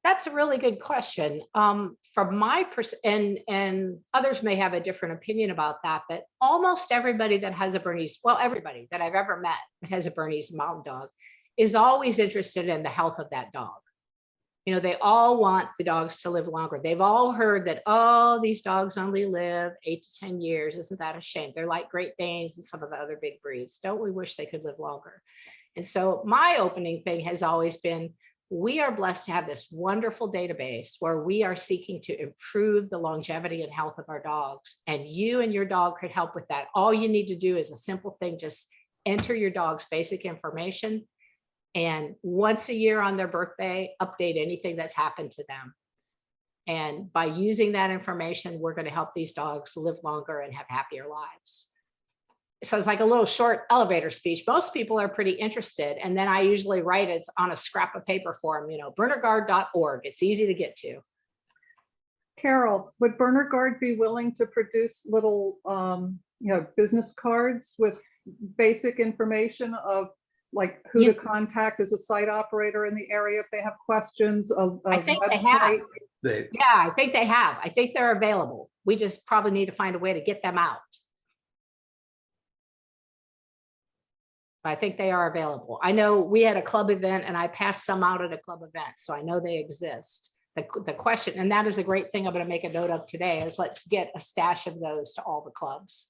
That's a really good question. From my and others may have a different opinion about that, but almost everybody that has a Bernese, well, everybody that I've ever met that has a Bernese Mountain Dog is always interested in the health of that dog. You know, they all want the dogs to live longer. They've all heard that, oh, these dogs only live 8 to 10 years. Isn't that a shame? They're like Great Danes and some of the other big breeds. Don't we wish they could live longer? And so my opening thing has always been, we are blessed to have this wonderful database where we are seeking to improve the longevity and health of our dogs. And you and your dog could help with that. All you need to do is a simple thing, just enter your dog's basic information. And once a year on their birthday, update anything that's happened to them. And by using that information, we're going to help these dogs live longer and have happier lives. So it's like a little short elevator speech. Most people are pretty interested. And then I usually write it on a scrap of paper for them, you know, Berner-Garde.org. It's easy to get to. Carol, would Berner-Garde be willing to produce little, you know, business cards with basic information of like who to contact as a site operator in the area if they have questions? I think they have. Yeah, I think they have. I think they're available. We just probably need to find a way to get them out. I think they are available. I know we had a club event and I passed some out at a club event, so I know they exist. The question, and that is a great thing I'm going to make a note of today, is let's get a stash of those to all the clubs.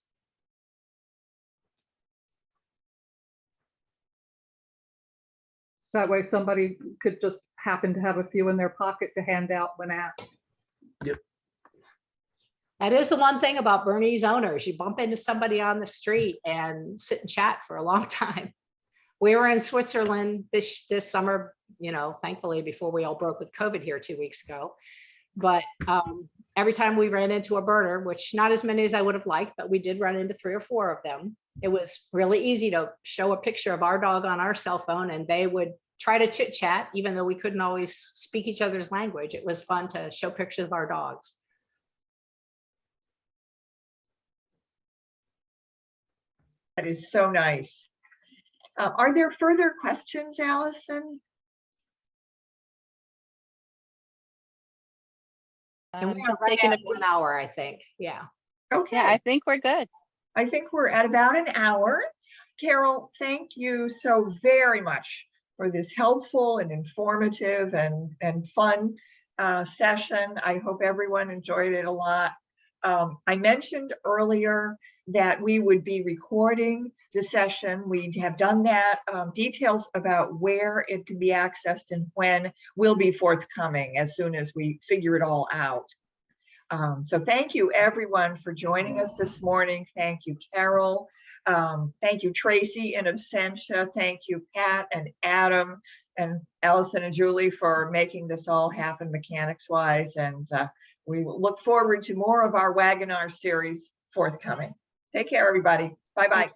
That way somebody could just happen to have a few in their pocket to hand out when asked. Yep. That is the one thing about Bernese owners. You bump into somebody on the street and sit and chat for a long time. We were in Switzerland this summer, you know, thankfully before we all broke with COVID here 2 weeks ago. But every time we ran into a Berner, which not as many as I would have liked, but we did run into 3 or 4 of them. It was really easy to show a picture of our dog on our cell phone and they would try to chit chat, even though we couldn't always speak each other's language. It was fun to show pictures of our dogs. That is so nice. Are there further questions, Allison? And we are right at 1 hour, I think. Yeah. Okay. Yeah, I think we're good. I think we're at about an hour. Carol, thank you so very much for this helpful and informative and fun session. I hope everyone enjoyed it a lot. I mentioned earlier that we would be recording the session. We have done that. Details about where it can be accessed and when will be forthcoming as soon as we figure it all out. So thank you everyone for joining us this morning. Thank you, Carol. Thank you, Tracy in absentia. Thank you, Pat and Adam and Allison and Julie for making this all happen mechanics wise. And we look forward to more of our WAGinar series forthcoming. Take care, everybody. Bye-bye.